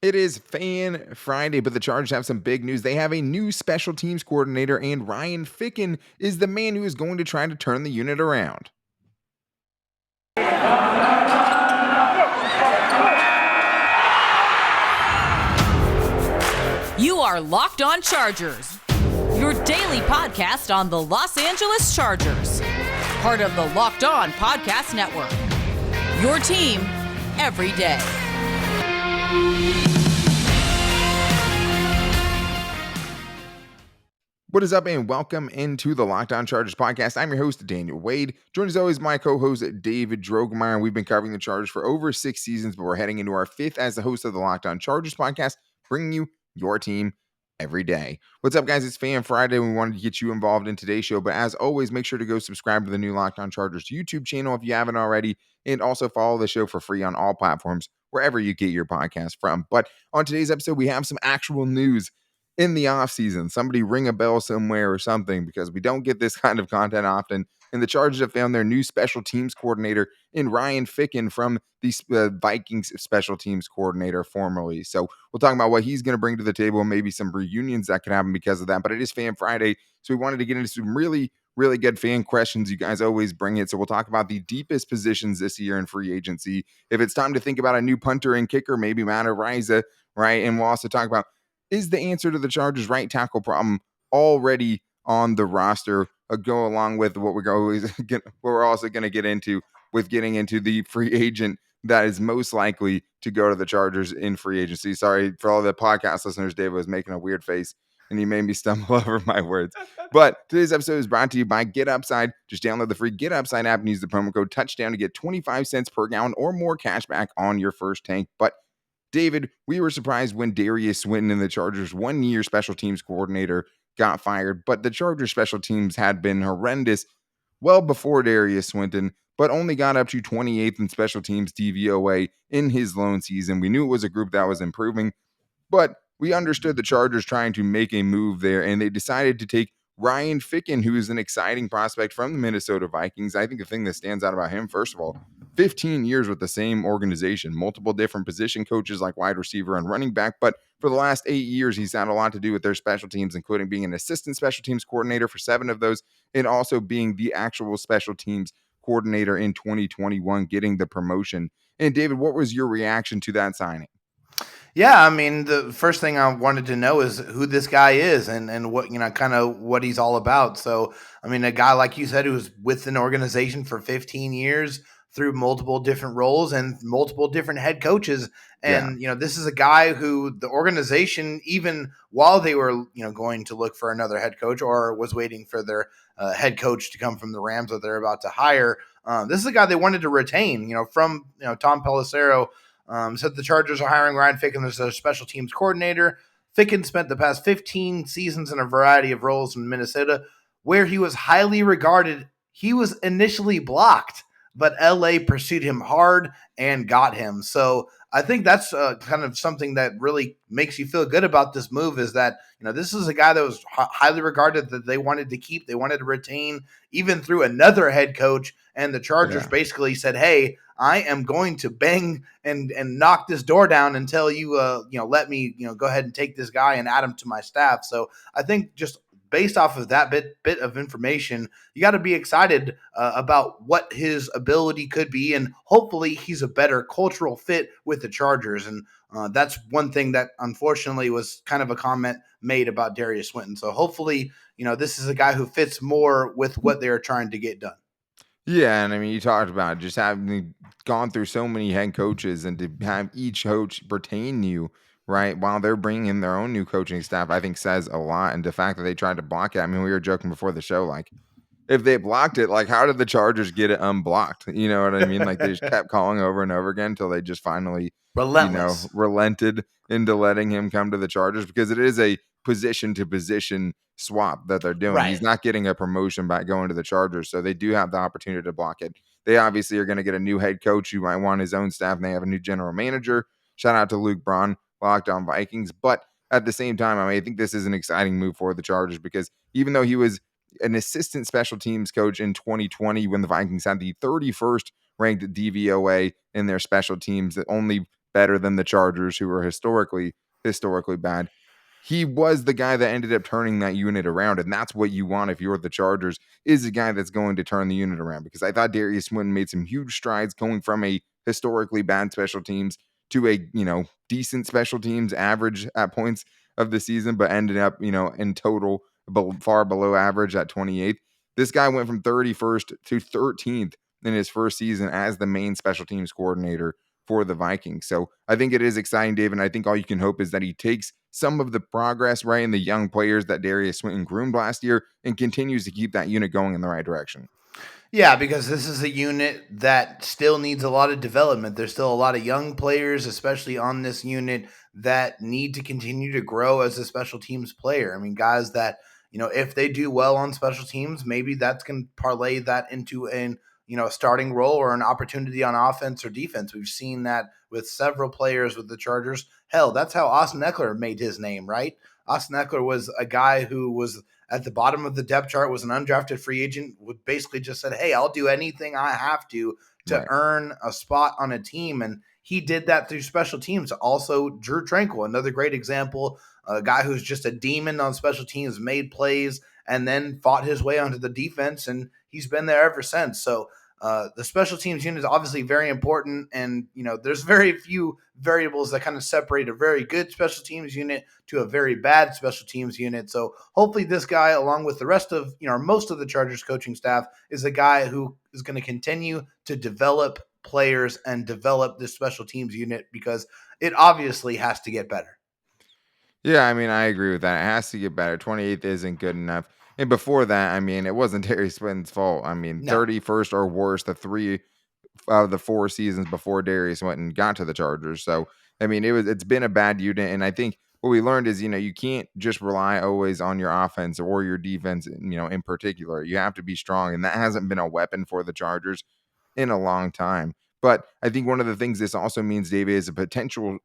It is Fan Friday, but the Chargers have some big news. They have a new special teams coordinator, and Ryan Ficken is the man who is going to try to turn the unit around. You are Locked On Chargers, your daily podcast on the Los Angeles Chargers, part of the Locked On Podcast Network, your team every day. What is up, and welcome into the Locked On Chargers podcast. I'm your host, Daniel Wade. Joined as always, my co-host, David Drogemeyer. We've been covering the Chargers for over 6 seasons, but we're heading into our 5th as the host of the Locked On Chargers podcast, bringing you your team every day. What's up, guys? It's Fan Friday. We wanted to get you involved in today's show, but as always, make sure to go subscribe to the new Locked On Chargers YouTube channel if you haven't already, and also follow the show for free on all platforms, wherever you get your podcast from. But on today's episode, we have some actual news in the offseason. Somebody ring a bell somewhere or something, because we don't get this kind of content often. And the Chargers have found their new special teams coordinator in Ryan Ficken from the Vikings special teams coordinator formerly. So we'll talk about what he's going to bring to the table and maybe some reunions that could happen because of that. But it is Fan Friday, so we wanted to get into some really good fan questions. You guys always bring it. So we'll talk about the deepest positions this year in free agency. If it's time to think about a new punter and kicker, maybe Matt Araiza, right? And we'll also talk about, is the answer to the Chargers' right tackle problem already on the roster? Go along with what we're also going to get into with getting into the free agent that is most likely to go to the Chargers in free agency. Sorry for all the podcast listeners. David was making a weird face and he made me stumble over my words. But today's episode is brought to you by Get Upside. Just download the free Get Upside app and use the promo code touchdown to get 25 cents per gallon or more cash back on your first tank. But David, we were surprised when Darius Swinton and the Chargers' 1-year special teams coordinator got fired, but the Chargers special teams had been horrendous well before Darius Swinton, but only got up to 28th in special teams DVOA in his lone season. We knew it was a group that was improving, but we understood the Chargers trying to make a move there, and they decided to take Ryan Ficken, who is an exciting prospect from the Minnesota Vikings. I think the thing that stands out about him, first of all, 15 years with the same organization, multiple different position coaches like wide receiver and running back. But for the last 8 years, he's had a lot to do with their special teams, including being an assistant special teams coordinator for 7 of those, and also being the actual special teams coordinator in 2021, getting the promotion. And David, what was your reaction to that signing? Yeah, I mean, the first thing I wanted to know is who this guy is and what, kind of what he's all about. So, I mean, a guy, like you said, who's with an organization for 15 years through multiple different roles and multiple different head coaches. And, this is a guy who the organization, even while they were, going to look for another head coach or was waiting for their head coach to come from the Rams that they're about to hire, this is a guy they wanted to retain, from, Tom Pelissero. Said the Chargers are hiring Ryan Ficken as their special teams coordinator. Ficken spent the past 15 seasons in a variety of roles in Minnesota, where he was highly regarded. He was initially blocked, but LA pursued him hard and got him. So I think that's kind of something that really makes you feel good about this move, is that, this is a guy that was highly regarded, that they wanted to keep, they wanted to retain, even through another head coach. And the Chargers basically said, hey, I am going to bang and knock this door down until you, let me, go ahead and take this guy and add him to my staff. So I think just based off of that bit of information, you got to be excited about what his ability could be, and hopefully he's a better cultural fit with the Chargers. And that's one thing that unfortunately was kind of a comment made about Darius Swinton. So hopefully, this is a guy who fits more with what they're trying to get done. Yeah, and I mean, you talked about just having gone through so many head coaches and to have each coach retain you, right, while they're bringing in their own new coaching staff, I think says a lot. And the fact that they tried to block it, I mean, we were joking before the show, like, if they blocked it, like, how did the Chargers get it unblocked? You know what I mean? Like, they just kept calling over and over again until they just finally, relented into letting him come to the Chargers, because it is a position-to-position swap that they're doing. Right. He's not getting a promotion by going to the Chargers, so they do have the opportunity to block it. They obviously are going to get a new head coach who might want his own staff, and they have a new general manager. Shout out to Luke Braun, Locked On Vikings. But at the same time, I mean, I think this is an exciting move for the Chargers, because even though he was an assistant special teams coach in 2020 when the Vikings had the 31st ranked DVOA in their special teams, that only better than the Chargers, who are historically bad. He was the guy that ended up turning that unit around, and that's what you want if you're the Chargers, is a guy that's going to turn the unit around, because I thought Darius Swinton made some huge strides going from a historically bad special teams to a, decent special teams average at points of the season, but ended up, in total far below average at 28th. This guy went from 31st to 13th in his first season as the main special teams coordinator for the Vikings. So I think it is exciting, Dave, and I think all you can hope is that he takes some of the progress, right, in the young players that Darius Swinton groomed last year and continues to keep that unit going in the right direction. Yeah, because this is a unit that still needs a lot of development. There's still a lot of young players, especially on this unit, that need to continue to grow as a special teams player. I mean, guys that, if they do well on special teams, maybe that's going to parlay that into a starting role or an opportunity on offense or defense. We've seen that with several players with the Chargers. Hell, that's how Austin Eckler made his name, right? Austin Eckler was a guy who was at the bottom of the depth chart, was an undrafted free agent, would basically just said, hey, I'll do anything I have to Right. earn a spot on a team. And he did that through special teams. Also, Drew Tranquil, another great example, a guy who's just a demon on special teams, made plays, and then fought his way onto the defense, and he's been there ever since. So the special teams unit is obviously very important, and there's very few variables that kind of separate a very good special teams unit to a very bad special teams unit. So hopefully this guy, along with the rest of most of the Chargers coaching staff, is a guy who is going to continue to develop players and develop this special teams unit, because it obviously has to get better. Yeah, I mean, I agree with that. It has to get better. 28th isn't good enough. And before that, I mean, it wasn't Darius Swinton's fault. I mean, No. 31st or worse, the 3 out of the 4 seasons before Darius Swinton got to the Chargers. So, I mean, it's been a bad unit. And I think what we learned is, you can't just rely always on your offense or your defense, in particular. You have to be strong. And that hasn't been a weapon for the Chargers in a long time. But I think one of the things this also means, David, is a potential,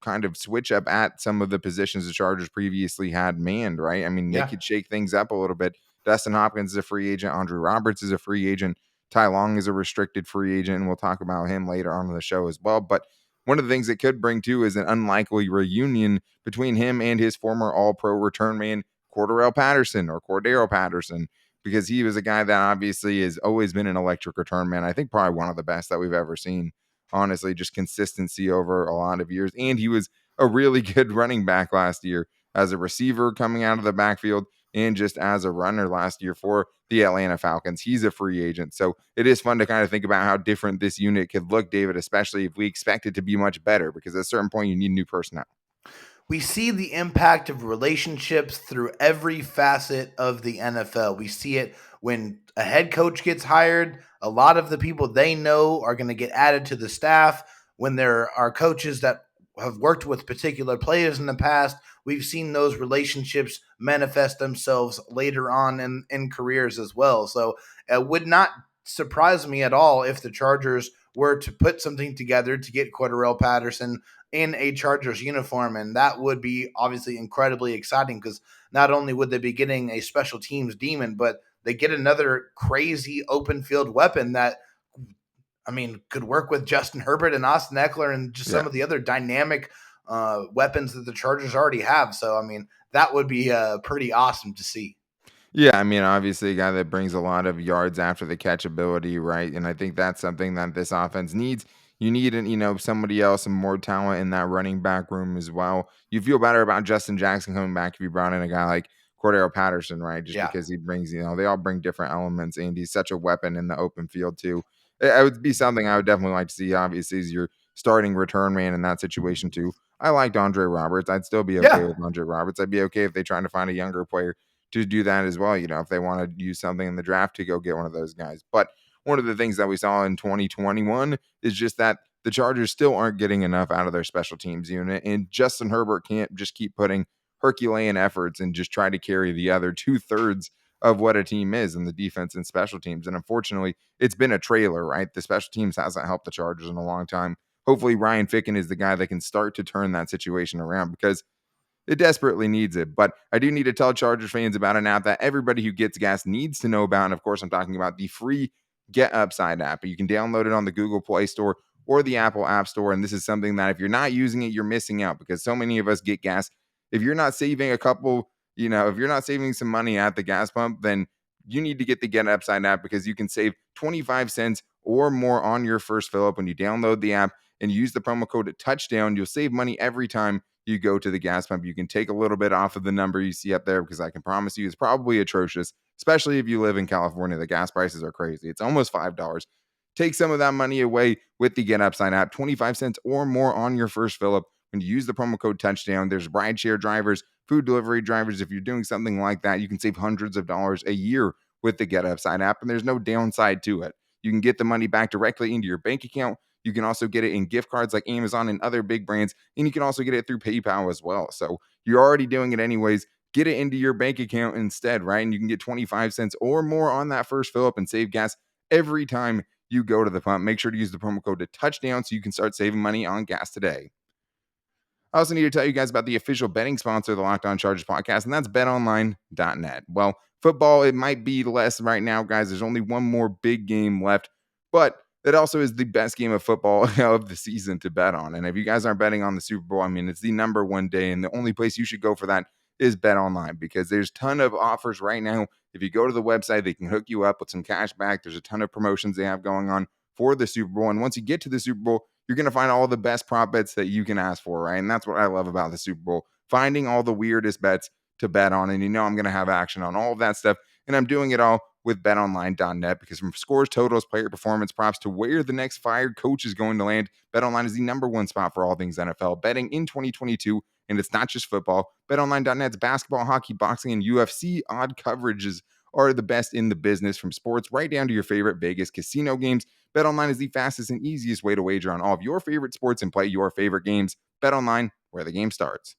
kind of switch up at some of the positions the Chargers previously had manned, right? I mean, they Yeah. could shake things up a little bit. Dustin Hopkins is a free agent. Andre Roberts is a free agent. Ty Long is a restricted free agent, and we'll talk about him later on in the show as well. But one of the things it could bring, too, is an unlikely reunion between him and his former All-Pro return man, Cordarrelle Patterson, because he was a guy that obviously has always been an electric return man. I think probably one of the best that we've ever seen, honestly, just consistency over a lot of years. And he was a really good running back last year as a receiver coming out of the backfield and just as a runner last year for the Atlanta Falcons. He's a free agent. So it is fun to kind of think about how different this unit could look, David, especially if we expect it to be much better, because at a certain point you need new personnel. We see the impact of relationships through every facet of the NFL. We see it when a head coach gets hired. A lot of the people they know are going to get added to the staff. When there are coaches that have worked with particular players in the past, we've seen those relationships manifest themselves later on in careers as well. So it would not surprise me at all if the Chargers were to put something together to get Cordarrelle Patterson in a Chargers uniform, and that would be obviously incredibly exciting, because not only would they be getting a special teams demon, but they get another crazy open field weapon that, I mean, could work with Justin Herbert and Austin Eckler and just Yeah. some of the other dynamic weapons that the Chargers already have. So, I mean, that would be pretty awesome to see. Yeah, I mean, obviously, a guy that brings a lot of yards after the catch ability, right? And I think that's something that this offense needs. You need, somebody else, some more talent in that running back room as well. You feel better about Justin Jackson coming back if you brought in a guy like Cordarrelle Patterson, right? Just Yeah. because he brings, they all bring different elements, and he's such a weapon in the open field too. It would be something I would definitely like to see. Obviously, as your starting return man in that situation too. I liked Andre Roberts. I'd still be okay Yeah. with Andre Roberts. I'd be okay if they trying to find a younger player to do that as well, if they want to use something in the draft to go get one of those guys. But one of the things that we saw in 2021 is just that the Chargers still aren't getting enough out of their special teams unit, and Justin Herbert can't just keep putting Herculean efforts and just try to carry the other 2/3 of what a team is in the defense and special teams. And unfortunately, it's been a trailer, right? The special teams hasn't helped the Chargers in a long time. Hopefully, Ryan Ficken is the guy that can start to turn that situation around, because it desperately needs it. But I do need to tell Chargers fans about an app that everybody who gets gas needs to know about. And of course, I'm talking about the free Get Upside app. You can download it on the Google Play Store or the Apple App Store. And this is something that if you're not using it, you're missing out, because so many of us get gas. If you're not saving if you're not saving some money at the gas pump, then you need to get the Get Upside app, because you can save 25 cents or more on your first fill up when you download the app and use the promo code Touchdown. You'll save money every time you go to the gas pump. You can take a little bit off of the number you see up there, because I can promise you it's probably atrocious, especially if you live in California. The gas prices are crazy. It's almost $5. Take some of that money away with the Get Upside app, 25 cents or more on your first fill up when you use the promo code Touchdown. There's rideshare drivers, food delivery drivers. If you're doing something like that, you can save hundreds of dollars a year with the Get Upside app, and there's no downside to it. You can get the money back directly into your bank account. You can also get it in gift cards like Amazon and other big brands, and you can also get it through PayPal as well. So you're already doing it anyways. Get it into your bank account instead, right? And you can get 25 cents or more on that first fill up and save gas every time you go to the pump. Make sure to use the promo code Touchdown so you can start saving money on gas today. I also need to tell you guys about the official betting sponsor of the Locked On Chargers podcast, and that's betonline.net. Well, football, it might be less right now, guys. There's only one more big game left, but it also is the best game of football of the season to bet on. And if you guys aren't betting on the Super Bowl, I mean, it's the number one day, and the only place you should go for that is BetOnline, because there's a ton of offers right now. If you go to the website, they can hook you up with some cash back. There's a ton of promotions they have going on for the Super Bowl. And once you get to the Super Bowl, you're going to find all the best prop bets that you can ask for, right? And that's what I love about the Super Bowl, finding all the weirdest bets to bet on. And I'm going to have action on all of that stuff. And I'm doing it all with betonline.net, because from scores, totals, player performance props to where the next fired coach is going to land, BetOnline is the number one spot for all things NFL betting in 2022. And it's not just football. BetOnline.net's basketball, hockey, boxing, and UFC odd coverages are the best in the business, from sports right down to your favorite Vegas casino games. BetOnline is the fastest and easiest way to wager on all of your favorite sports and play your favorite games. BetOnline, where the game starts.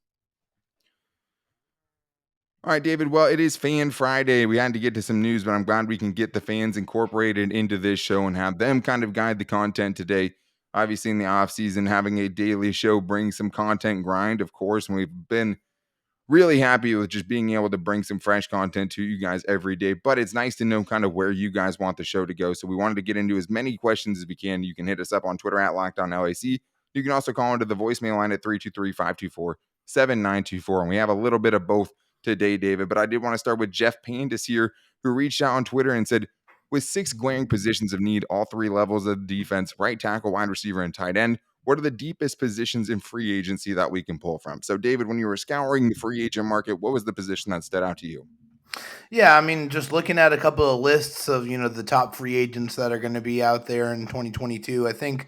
All right, David. Well, it is Fan Friday. We had to get to some news, but I'm glad we can get the fans incorporated into this show and have them kind of guide the content today. Obviously, in the offseason, having a daily show brings some content grind, of course, and we've been really happy with just being able to bring some fresh content to you guys every day. But it's nice to know kind of where you guys want the show to go. So we wanted to get into as many questions as we can. You can hit us up on Twitter at LockedOnLAC. You can also call into the voicemail line at 323-524-7924. And we have a little bit of both today, David. But I did want to start with Jeff Pandis here, who reached out on Twitter and said, with 6 glaring positions of need, all 3 levels of defense, right tackle, wide receiver, and tight end, what are the deepest positions in free agency that we can pull from? So, David, when you were scouring the free agent market, what was the position that stood out to you? Yeah, I mean, just looking at a couple of lists of, the top free agents that are going to be out there in 2022, I think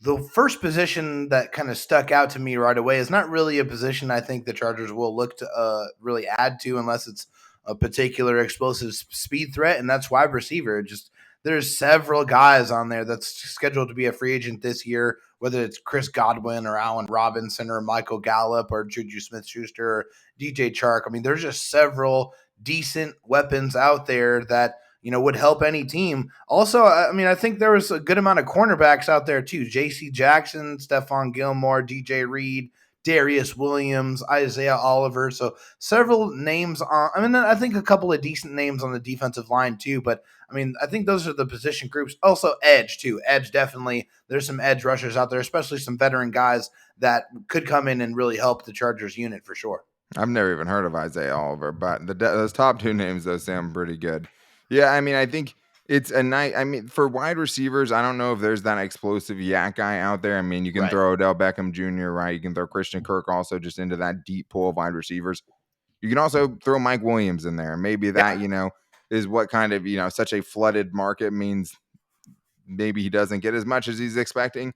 the first position that kind of stuck out to me right away is not really a position I think the Chargers will look to really add to unless it's a particular explosive speed threat, and that's wide receiver. Just there's several guys on there that's scheduled to be a free agent this year, whether it's Chris Godwin or Allen Robinson or Michael Gallup or Juju Smith-Schuster or DJ Chark. I mean, there's just several decent weapons out there that would help any team. Also, I mean, I think there was a good amount of cornerbacks out there too. J.C. Jackson, Stephon Gilmore, DJ Reed, Darius Williams, Isaiah Oliver. So several names on. I mean, I think a couple of decent names on the defensive line too. But I mean, I think those are the position groups. Also, edge too. Edge definitely. There's some edge rushers out there, especially some veteran guys that could come in and really help the Chargers unit for sure. I've never even heard of Isaiah Oliver, but those top 2 names, though, sound pretty good. Yeah, I mean, I think it's a nice. I mean, for wide receivers, I don't know if there's that explosive yak guy out there. I mean, you can Right. throw Odell Beckham Jr., right? You can throw Christian Kirk also just into that deep pool of wide receivers. You can also throw Mike Williams in there. Maybe that, is what kind of, such a flooded market means maybe he doesn't get as much as he's expecting.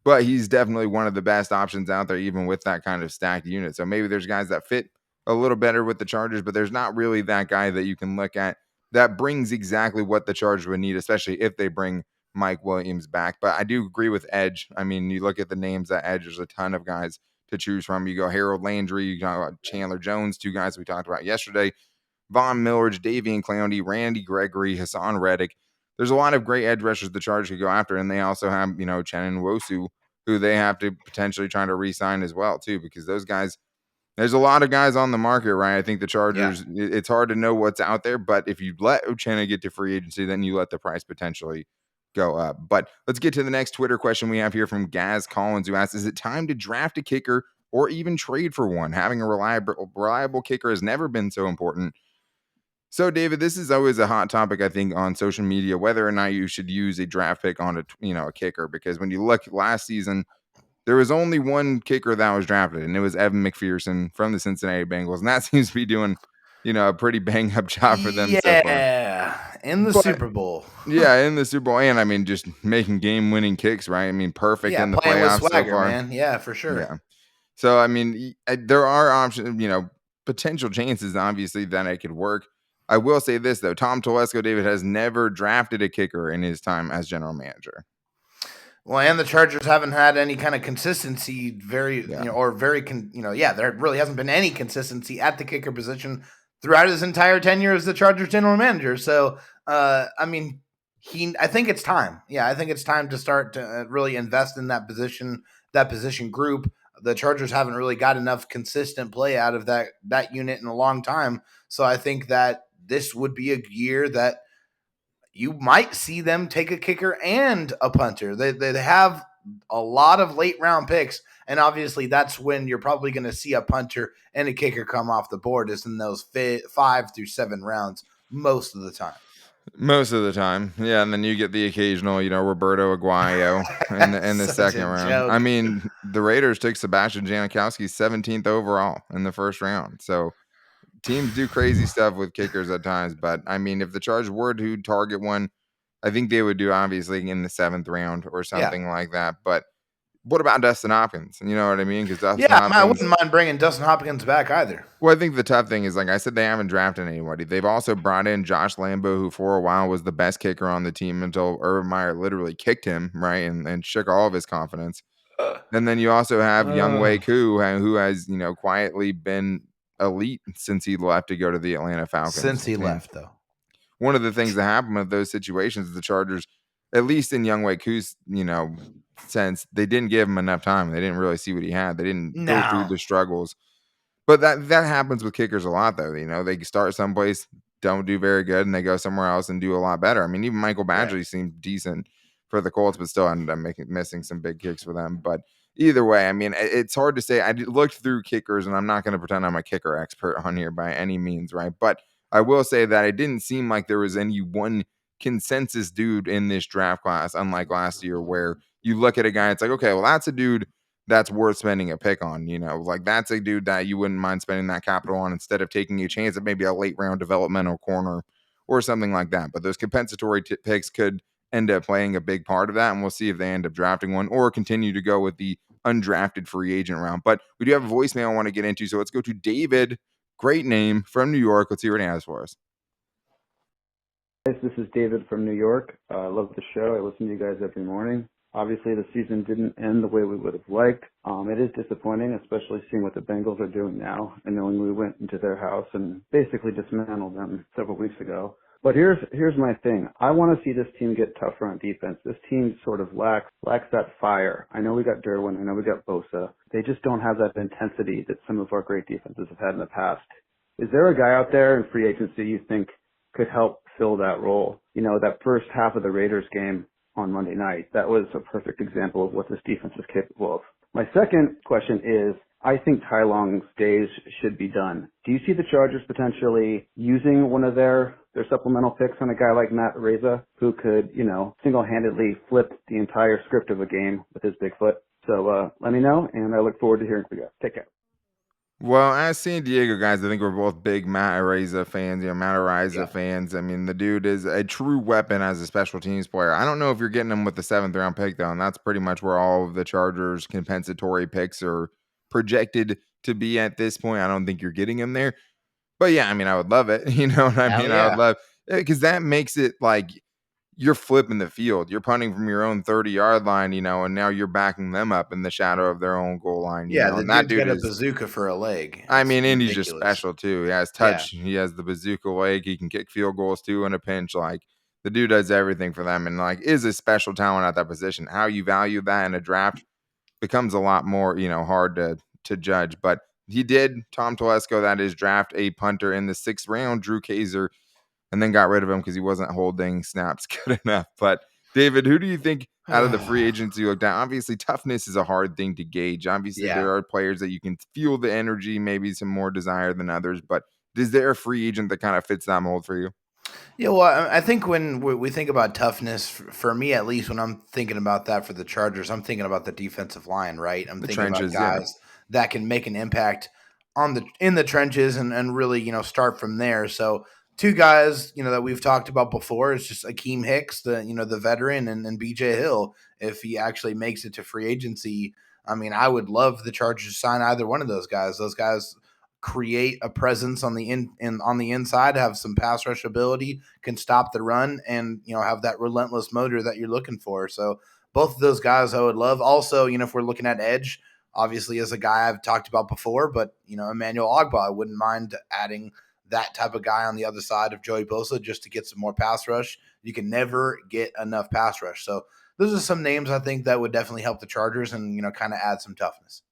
But he's definitely one of the best options out there, even with that kind of stacked unit. So maybe there's guys that fit a little better with the Chargers, but there's not really that guy that you can look at that brings exactly what the Chargers would need, especially if they bring Mike Williams back. But I do agree with edge. I mean, you look at the names that edge, there's a ton of guys to choose from. You go Harold Landry, you got Chandler Jones, 2 guys we talked about yesterday, Von Millers, Davian Clowney, Randy Gregory, Hassan Reddick. There's a lot of great edge rushers the Chargers could go after, and they also have, Chen Nwosu, who they have to potentially try to re-sign as well, too, because those guys, there's a lot of guys on the market, right? I think the Chargers, it's hard to know what's out there, but if you let Uchenna get to free agency, then you let the price potentially go up. But let's get to the next Twitter question we have here from Gaz Collins, who asks, is it time to draft a kicker or even trade for one? Having a reliable kicker has never been so important. So, David, this is always a hot topic, I think, on social media, whether or not you should use a draft pick on a kicker, because when you look last season, there was only one kicker that was drafted, and it was Evan McPherson from the Cincinnati Bengals, and that seems to be doing, a pretty bang up job for them so far. Yeah, in the But Super Bowl. yeah, in the Super Bowl, and I mean, just making game-winning kicks, right? I mean, perfect Yeah, in the playing with playoffs so swagger, far. man. Yeah, for sure. Yeah. So, I mean, there are options, potential chances, obviously, that it could work. I will say this, though. Tom Telesco, David, has never drafted a kicker in his time as general manager. Well, and the Chargers haven't had any kind of consistency, there really hasn't been any consistency at the kicker position throughout his entire tenure as the Chargers general manager. So, I think it's time. Yeah, I think it's time to start to really invest in that position group. The Chargers haven't really got enough consistent play out of that unit in a long time. So I think that this would be a year that you might see them take a kicker and a punter. They have a lot of late round picks, and obviously that's when you're probably going to see a punter and a kicker come off the board, is in those 5 through 7 rounds most of the time. Most of the time, yeah, and then you get the occasional, Roberto Aguayo in the second round. Joke. I mean, the Raiders took Sebastian Janikowski 17th overall in the first round. So teams do crazy stuff with kickers at times, but I mean, if the Chargers were to target one, I think they would do obviously in the 7th round or something like that. But what about Dustin Hopkins? You know what I mean? Because Dustin I Hopkins, wouldn't mind bringing Dustin Hopkins back either. well, I think the tough thing is, like I said, they haven't drafted anybody. They've also brought in Josh Lambo, who for a while was the best kicker on the team until Urban Meyer literally kicked him, right, and shook all of his confidence. And then you also have Young Wei Koo, who has, quietly been elite since he left to go to the Atlanta Falcons. Since he left, though. One of the things that happened with those situations, the Chargers, at least in Young Wei Koo's, sense, they didn't give him enough time. They didn't really see what he had. They didn't go through the struggles. But that happens with kickers a lot, though. They start someplace, don't do very good, and they go somewhere else and do a lot better. I mean, even Michael Badgley seemed decent for the Colts, but still ended up missing some big kicks for them. But either way, I mean, it's hard to say. I looked through kickers, and I'm not going to pretend I'm a kicker expert on here by any means, right? But I will say that it didn't seem like there was any one consensus dude in this draft class, unlike last year, where you look at a guy, it's like, okay, well, that's a dude that's worth spending a pick on, like that's a dude that you wouldn't mind spending that capital on instead of taking a chance at maybe a late round developmental corner or something like that. But those compensatory picks could end up playing a big part of that, and we'll see if they end up drafting one or continue to go with the undrafted free agent round. But we do have a voicemail I want to get into, so let's go to David. Great name, from New York. Let's see what he has for us. Guys, this is David from New York. I love the show. I listen to you guys every morning. Obviously, the season didn't end the way we would have liked. It is disappointing, especially seeing what the Bengals are doing now and knowing we went into their house and basically dismantled them several weeks ago. But here's my thing. I want to see this team get tougher on defense. This team sort of lacks that fire. I know we got Derwin. I know we got Bosa. They just don't have that intensity that some of our great defenses have had in the past. Is there a guy out there in free agency you think could help fill that role? That first half of the Raiders game on Monday night, that was a perfect example of what this defense is capable of. My second question is, I think Tai Long's days should be done. Do you see the Chargers potentially using one of their supplemental picks on a guy like Matt Reza, who could, single-handedly flip the entire script of a game with his big foot? So let me know, and I look forward to hearing from you guys. Take care. Well, as San Diego guys, I think we're both big Matt Araiza fans. Matt Araiza fans. I mean, the dude is a true weapon as a special teams player. I don't know if you're getting him with the 7th round pick, though, and that's pretty much where all of the Chargers compensatory picks are projected to be at this point. I don't think you're getting him there. But yeah, I mean, I would love it. You know what I mean? I would love it because that makes it like you're flipping the field. You're punting from your own 30-yard line, and now you're backing them up in the shadow of their own goal line. The and that dude got a is bazooka for a leg. I mean, and he's ridiculous. just special too. He has touch. Yeah. He has the bazooka leg. He can kick field goals too in a pinch. Like the dude does everything for them, and like is a special talent at that position. How you value that in a draft becomes a lot more, hard to judge. But he did, Tom Telesco, that is, draft a punter in the 6th round, Drew Kaiser, and then got rid of him because he wasn't holding snaps good enough. But David, who do you think out of the free agents you looked at? Obviously, toughness is a hard thing to gauge. Obviously, Yeah. there are players that you can feel the energy, maybe some more desire than others. But is there a free agent that kind of fits that mold for you? Yeah, well, I think when we think about toughness, for me at least, when I'm thinking about that for the Chargers, I'm thinking about the defensive line, right? I'm The thinking about trenches, yeah. guys that can make an impact in the trenches and really start from there. So two guys that we've talked about before is just Akiem Hicks, the veteran, and BJ Hill. If he actually makes it to free agency, I mean, I would love the Chargers to sign either one of those guys. Those guys create a presence on the on the inside, have some pass rush ability, can stop the run, and have that relentless motor that you're looking for. So both of those guys I would love. Also, if we're looking at edge, obviously as a guy I've talked about before, but Emmanuel Ogba, I wouldn't mind adding that type of guy on the other side of Joey Bosa just to get some more pass rush. You can never get enough pass rush. So those are some names I think that would definitely help the Chargers and kind of add some toughness.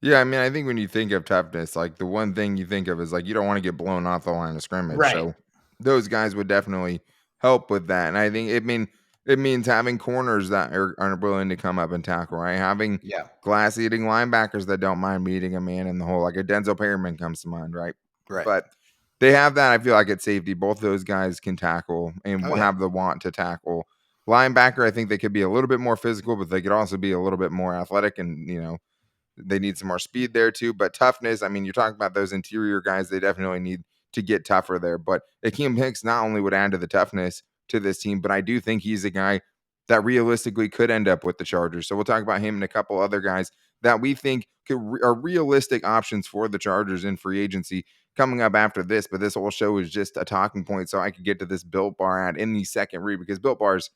Yeah, I mean, I think when you think of toughness, like the one thing you think of is like you don't want to get blown off the line of scrimmage. Right. So those guys would definitely help with that. And I think it means having corners that are willing to come up and tackle, right? Having Yeah. glass eating linebackers that don't mind meeting a man in the hole, like a Denzel Perryman comes to mind, right? Right. But they have that. I feel like at safety, both those guys can tackle and Oh yeah. have the want to tackle. Linebacker, I think they could be a little bit more physical, but they could also be a little bit more athletic and they need some more speed there too, but toughness. I mean, you're talking about those interior guys. They definitely need to get tougher there. But Akiem Hicks not only would add to the toughness to this team, but I do think he's a guy that realistically could end up with the Chargers. So we'll talk about him and a couple other guys that we think are realistic options for the Chargers in free agency coming up after this. But this whole show is just a talking point, so I could get to this Built Bar ad in the second read because Built Bars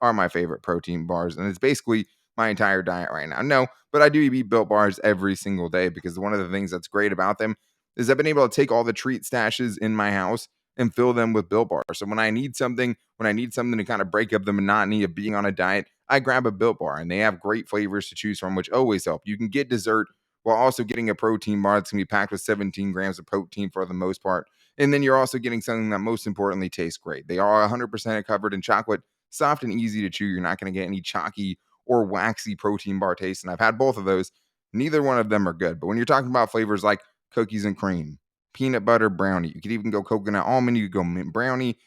are my favorite protein bars, and it's basically my entire diet right now. No, but I do eat Built Bars every single day because one of the things that's great about them is I've been able to take all the treat stashes in my house and fill them with Built Bars. So when I need something to kind of break up the monotony of being on a diet, I grab a Built Bar, and they have great flavors to choose from, which always help. You can get dessert while also getting a protein bar that's going to be packed with 17 grams of protein for the most part. And then you're also getting something that most importantly tastes great. They are 100% covered in chocolate, soft and easy to chew. You're not going to get any chalky or waxy protein bar taste. And I've had both of those. Neither one of them are good. But when you're talking about flavors like cookies and cream, peanut butter brownie, you could even go coconut almond, you could go mint brownie,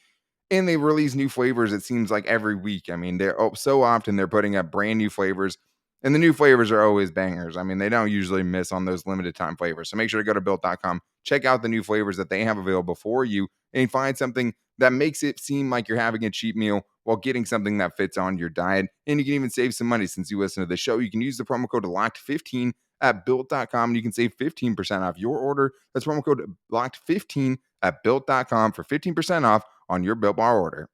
and they release new flavors, it seems like every week. I mean, so often they're putting up brand new flavors, and the new flavors are always bangers. I mean, they don't usually miss on those limited time flavors. So make sure to go to built.com, check out the new flavors that they have available for you, and find something that makes it seem like you're having a cheap meal while getting something that fits on your diet. And you can even save some money since you listen to the show. You can use the promo code LOCKED15 at built.com, and you can save 15% off your order. That's promo code LOCKED15 at built.com for 15% off on your Built Bar order.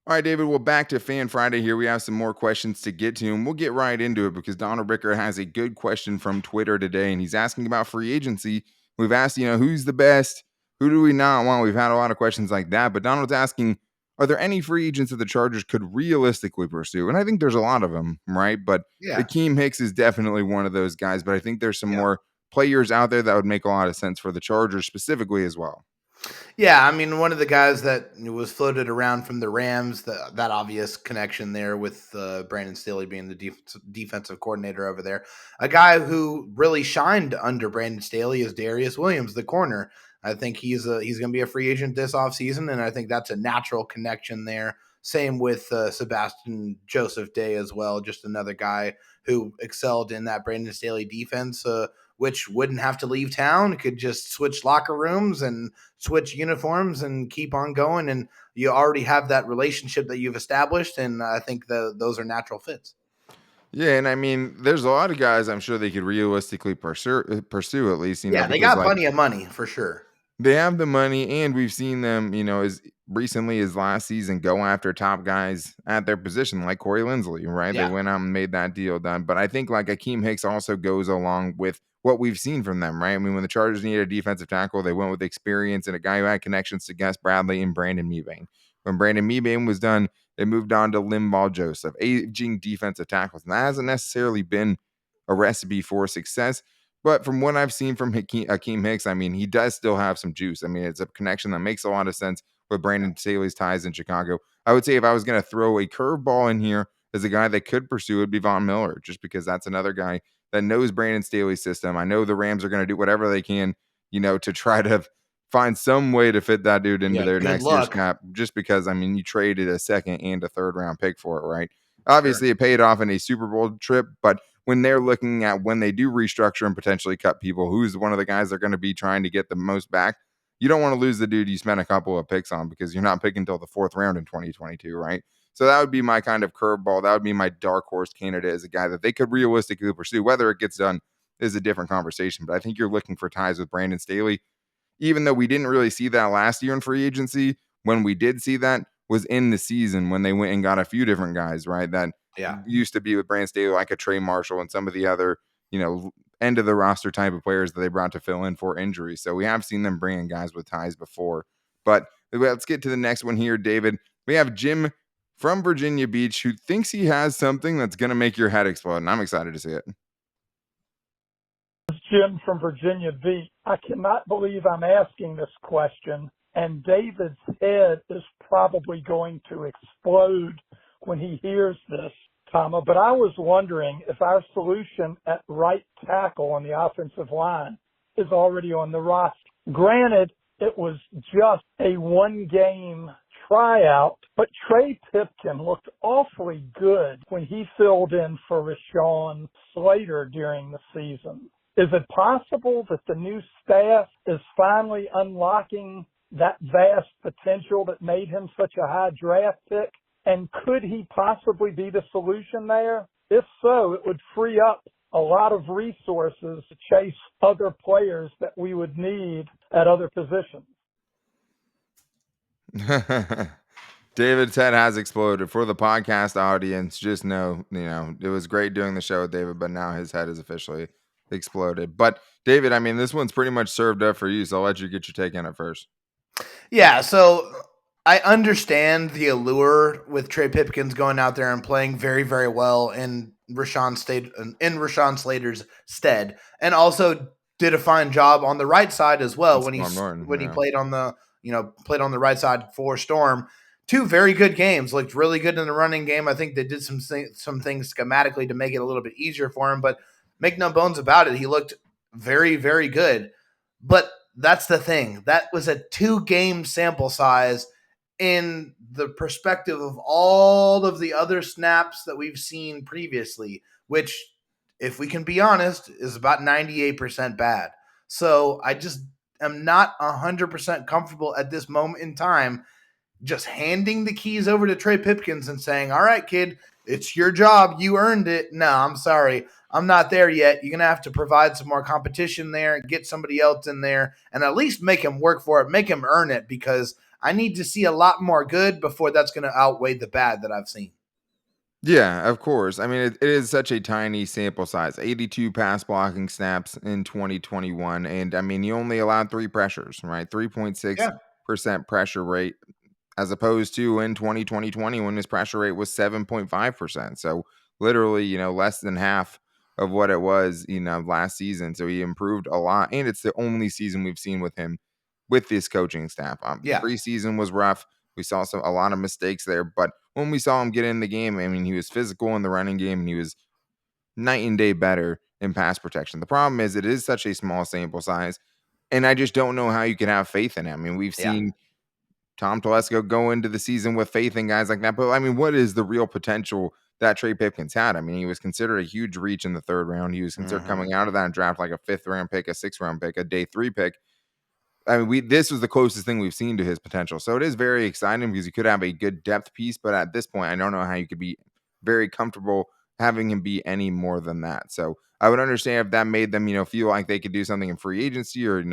All right, David, well, back to Fan Friday here. We have some more questions to get to, and we'll get right into it because Donald Ricker has a good question from Twitter today, and he's asking about free agency. We've asked, who's the best? Who do we not want? We've had a lot of questions like that, but Donald's asking, are there any free agents that the Chargers could realistically pursue? And I think there's a lot of them, right? But Yeah. Akiem Hicks is definitely one of those guys, but I think there's some Yeah. more players out there that would make a lot of sense for the Chargers specifically as well. Yeah, I mean, one of the guys that was floated around from the Rams, that obvious connection there with Brandon Staley being the defensive coordinator over there. A guy who really shined under Brandon Staley is Darius Williams, the corner. I think he's going to be a free agent this offseason, and I think that's a natural connection there. Same with Sebastian Joseph Day as well, just another guy who excelled in that Brandon Staley defense, which wouldn't have to leave town, could just switch locker rooms and switch uniforms and keep on going. And you already have that relationship that you've established. And I think those are natural fits. Yeah, and I mean, there's a lot of guys I'm sure they could realistically pursue at least, Yeah, they because got plenty of money for sure. they have the money, and we've seen them, as recently as last season go after top guys at their position, like Corey Linsley, right? They Yeah. went out and made that deal done. But I think like Akiem Hicks also goes along with what we've seen from them, right? I mean, when the Chargers needed a defensive tackle, they went with experience and a guy who had connections to Gus Bradley and Brandon Mebane. When Brandon Mebane was done, they moved on to Limball Joseph, aging defensive tackles. And that hasn't necessarily been a recipe for success. But from what I've seen from Akiem Hicks, I mean, he does still have some juice. I mean, it's a connection that makes a lot of sense with Brandon Staley's ties in Chicago. I would say if I was going to throw a curveball in here as a guy that could pursue, it would be Von Miller, just because that's another guy that knows Brandon Staley's system. I know the Rams are going to do whatever they can, to try to find some way to fit that dude into Yeah, their good next year's luck. cap, just because, you traded a second and a third round pick for it, right? Sure. Obviously, it paid off in a Super Bowl trip, but when they're looking at when they do restructure and potentially cut people, who's one of the guys they're going to be trying to get the most back? You don't want to lose the dude you spent a couple of picks on, because you're not picking until the fourth round in 2022, right? So that would be my kind of curveball. That would be my dark horse candidate as a guy that they could realistically pursue. Whether it gets done is a different conversation, but I think you're looking for ties with Brandon Staley, even though we didn't really see that last year in free agency. When we did see that was in the season when they went and got a few different guys, right? That used to be with Brandon Staley, like a Trey Marshall and some of the other, end of the roster type of players that they brought to fill in for injuries. So we have seen them bring in guys with ties before. But let's get to the next one here, David. We have Jim from Virginia Beach who thinks he has something that's going to make your head explode, and I'm excited to see it. Jim from Virginia Beach. I cannot believe I'm asking this question, and David's head is probably going to explode when he hears this, Tama. But I was wondering if our solution at right tackle on the offensive line is already on the roster. Granted, it was just a one-game tryout, but Trey Pipkins looked awfully good when he filled in for Rashawn Slater during the season. Is it possible that the new staff is finally unlocking that vast potential that made him such a high draft pick? And could he possibly be the solution there? If so, it would free up a lot of resources to chase other players that we would need at other positions. David's head has exploded. For the podcast audience, just know, it was great doing the show with David, but now his head is officially exploded. But David, this one's pretty much served up for you, so I'll let you get your take on it first. Yeah, so I understand the allure with Trey Pipkins going out there and playing very, very well in Rashawn Slater's stead, and also did a fine job on the right side as well when he played on the right side for Storm. Two very good games, looked really good in the running game. I think they did some things schematically to make it a little bit easier for him, but make no bones about it, he looked very, very good. But that's the thing. That was a 2-game sample size in the perspective of all of the other snaps that we've seen previously, which, if we can be honest, is about 98% bad. So I just am not 100% comfortable at this moment in time just handing the keys over to Trey Pipkins and saying, all right, kid, it's your job. You earned it. No, I'm sorry. I'm not there yet. You're going to have to provide some more competition there, get somebody else in there, and at least make him work for it, make him earn it, because I need to see a lot more good before that's going to outweigh the bad that I've seen. Yeah, of course. It is such a tiny sample size. 82 pass blocking snaps in 2021. And you only allowed 3 pressures, right? 3.6% pressure rate, as opposed to in 2020 when his pressure rate was 7.5%. So literally, less than half of what it was, last season. So he improved a lot. And it's the only season we've seen with him with this coaching staff. Preseason was rough. We saw a lot of mistakes there, but when we saw him get in the game, he was physical in the running game, and he was night and day better in pass protection. The problem is it is such a small sample size, and I just don't know how you can have faith in him. We've seen Tom Telesco go into the season with faith in guys like that, but what is the real potential that Trey Pipkins had? He was considered a huge reach in the 3rd round. He was considered coming out of that draft like a 5th round pick, a 6th round pick, a day 3 pick. This was the closest thing we've seen to his potential. So it is very exciting because you could have a good depth piece, but at this point, I don't know how you could be very comfortable having him be any more than that. So I would understand if that made them, feel like they could do something in free agency, or,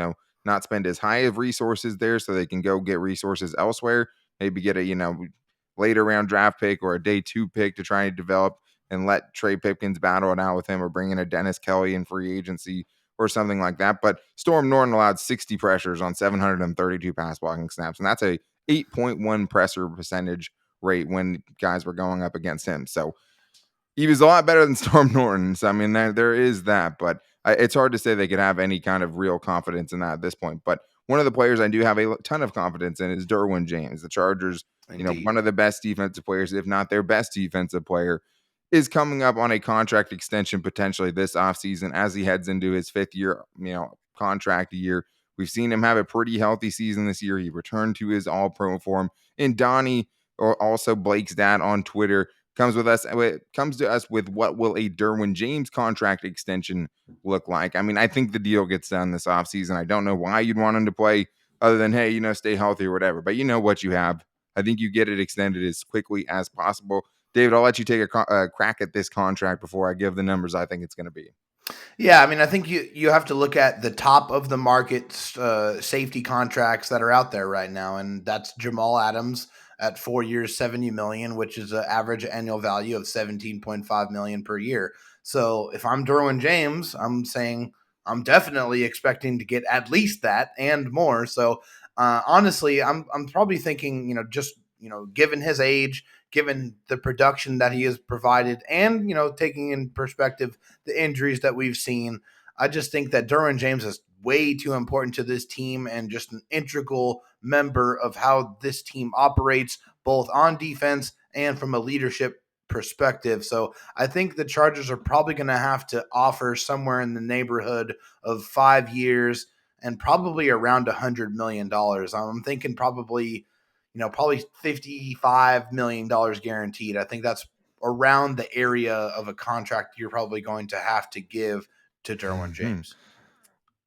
not spend as high of resources there so they can go get resources elsewhere. Maybe get a, later round draft pick or a day 2 pick to try and develop and let Trey Pipkins battle it out with him, or bring in a Dennis Kelly in free agency or something like that. But Storm Norton allowed 60 pressures on 732 pass blocking snaps, and that's a 8.1 pressure percentage rate when guys were going up against him. So he was a lot better than Storm Norton. So there is that, but it's hard to say they could have any kind of real confidence in that at this point. But one of the players I do have a ton of confidence in is Derwin James. The Chargers, Indeed. one of the best defensive players, if not their best defensive player, is coming up on a contract extension potentially this offseason as he heads into his 5th year, contract year. We've seen him have a pretty healthy season this year. He returned to his all-pro form. And Donnie, or also Blake's dad on Twitter, comes to us with what will a Derwin James contract extension look like. I mean, I think the deal gets done this offseason. I don't know why you'd want him to play other than, hey, stay healthy or whatever. But you know what you have. I think you get it extended as quickly as possible. David, I'll let you take a crack at this contract before I give the numbers I think it's going to be. Yeah, I mean, I think you have to look at the top of the market safety contracts that are out there right now, and that's Jamal Adams at 4 years, $70 million, which is an average annual value of $17.5 million per year. So if I'm Derwin James, I'm saying I'm definitely expecting to get at least that and more. So honestly, I'm probably thinking, given his age, given the production that he has provided, and taking in perspective the injuries that we've seen, I just think that Derwin James is way too important to this team and just an integral member of how this team operates, both on defense and from a leadership perspective. So I think the Chargers are probably going to have to offer somewhere in the neighborhood of 5 years and probably around $100 million. I'm thinking probably $55 million guaranteed. I think that's around the area of a contract you're probably going to have to give to Derwin James.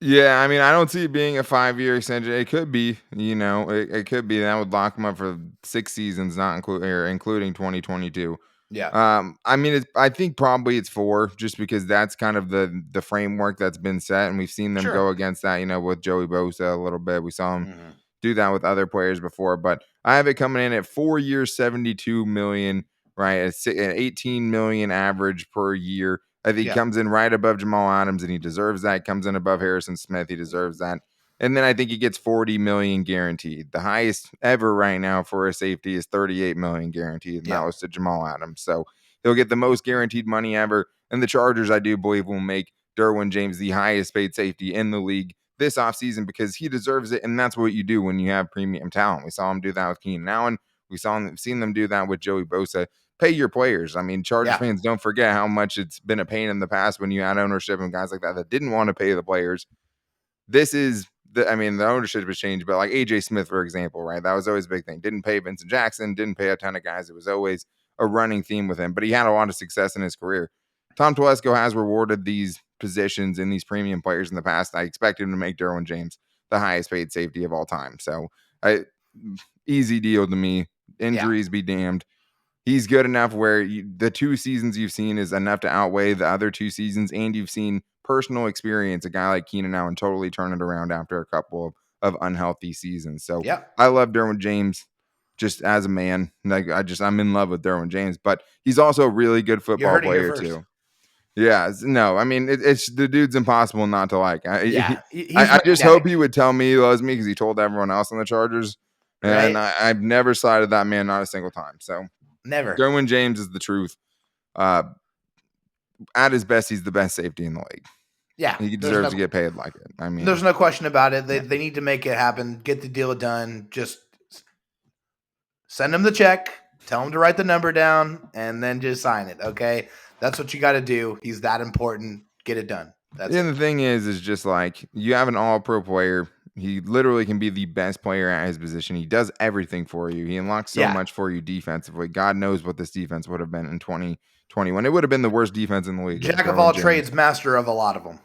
Yeah, I mean, I don't see it being a 5-year extension. It could be, it could be. That would lock him up for 6 seasons, including 2022. Yeah. I mean, I think probably it's 4, just because that's kind of the framework that's been set, and we've seen them go against that. With Joey Bosa a little bit. We saw him do that with other players before, but I have it coming in at 4 years, $72 million, right? An $18 million average per year. I think he comes in right above Jamal Adams, and he deserves that. Comes in above Harrison Smith, he deserves that. And then I think he gets $40 million guaranteed. The highest ever right now for a safety is $38 million guaranteed, and that was to Jamal Adams. So he'll get the most guaranteed money ever. And the Chargers, I do believe, will make Derwin James the highest paid safety in the league this offseason because he deserves it. And that's what you do when you have premium talent. We saw him do that with Keenan Allen. Seen them do that with Joey Bosa. Pay your players. I mean, Chargers fans, don't forget how much it's been a pain in the past when you had ownership and guys like that didn't want to pay the players. This is the ownership has changed, but like AJ Smith, for example, right? That was always a big thing. Didn't pay Vincent Jackson, didn't pay a ton of guys. It was always a running theme with him, but he had a lot of success in his career. Tom Telesco has rewarded these positions and these premium players in the past. I expect him to make Derwin James the highest paid safety of all time. So easy deal to me. Injuries be damned. He's good enough where the 2 seasons you've seen is enough to outweigh the other 2 seasons, and you've seen personal experience, a guy like Keenan Allen totally turn it around after a couple of unhealthy seasons. So I love Derwin James just as a man. I'm in love with Derwin James, but he's also a really good football player too. Yeah, no, I mean, it's the dude's impossible not to like. I just hope he would tell me he loves me because he told everyone else on the Chargers, and I've never sided that man, not a single time. So never. Derwin James is the truth. At his best, he's the best safety in the league. Yeah, he deserves to get paid like it. I mean, there's no question about it. They need to make it happen, get the deal done. Just send him the check, tell him to write the number down, and then just sign it. Okay, that's what you got to do. He's that important. Get it done. That's the thing is just like you have an all-pro player. He literally can be the best player at his position. He does everything for you. He unlocks so much for you defensively. God knows what this defense would have been in 2021. It would have been the worst defense in the league. Jack of all trades, master of a lot of them.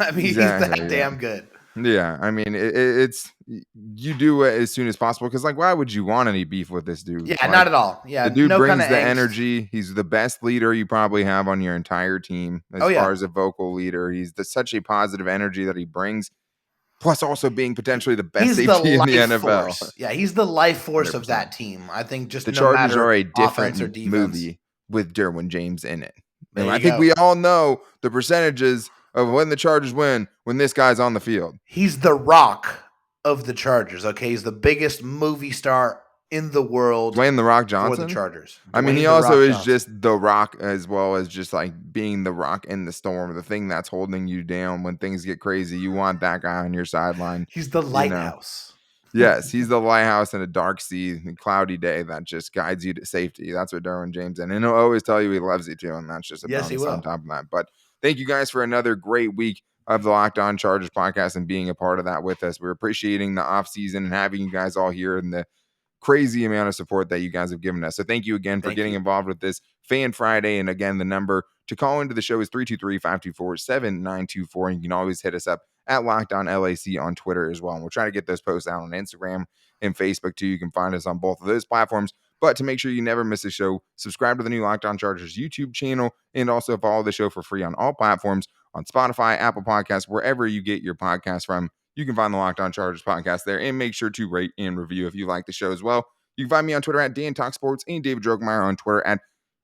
I mean, he's that damn good. Yeah, I mean, it's you do it as soon as possible because, like, why would you want any beef with this dude? Yeah, not at all. Yeah, the dude brings the energy. He's the best leader you probably have on your entire team as far as a vocal leader. He's such a positive energy that he brings. Plus, also being potentially the best safety in the NFL. Yeah, he's the life force 100%. Of that team. I think just the Chargers are a different movie with Derwin James in it. I think we all know the percentages of when the Chargers win when this guy's on the field. He's the Rock of the Chargers. Okay, he's the biggest movie star in the world Dwayne The Rock for the Johnson? Chargers. I mean, Dwayne he The also Rock is Johnson. just the rock, as well as just like being the rock in the storm, the thing that's holding you down when things get crazy. You want that guy on your sideline. He's the You know, lighthouse. yes, he's the lighthouse in a dark sea, a cloudy day that just guides you to safety. That's what Derwin James is. And he'll always tell you he loves you too, and that's just a Yes, he bonus on will. top of that. But thank you guys for another great week of the Locked On Chargers podcast and being a part of that with us. We're appreciating the offseason and having you guys all here and the crazy amount of support that you guys have given us. So thank you again for Thank getting you. involved with this Fan Friday. And again, the number to call into the show is 323-524-7924. And you can always hit us up at Locked On LAC on Twitter as well. And we'll try to get those posts out on Instagram and Facebook too. You can find us on both of those platforms. But to make sure you never miss a show, subscribe to the new Locked On Chargers YouTube channel and also follow the show for free on all platforms on Spotify, Apple Podcasts, wherever you get your podcasts from. You can find the Locked On Chargers podcast there, and make sure to rate and review if you like the show as well. You can find me on Twitter at Dan Talk Sports and David Drogemeyer on Twitter at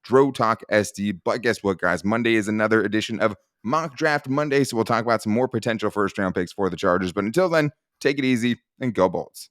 DroTalkSD. But guess what, guys? Monday is another edition of Mock Draft Monday, so we'll talk about some more potential first-round picks for the Chargers. But until then, take it easy and go Bolts.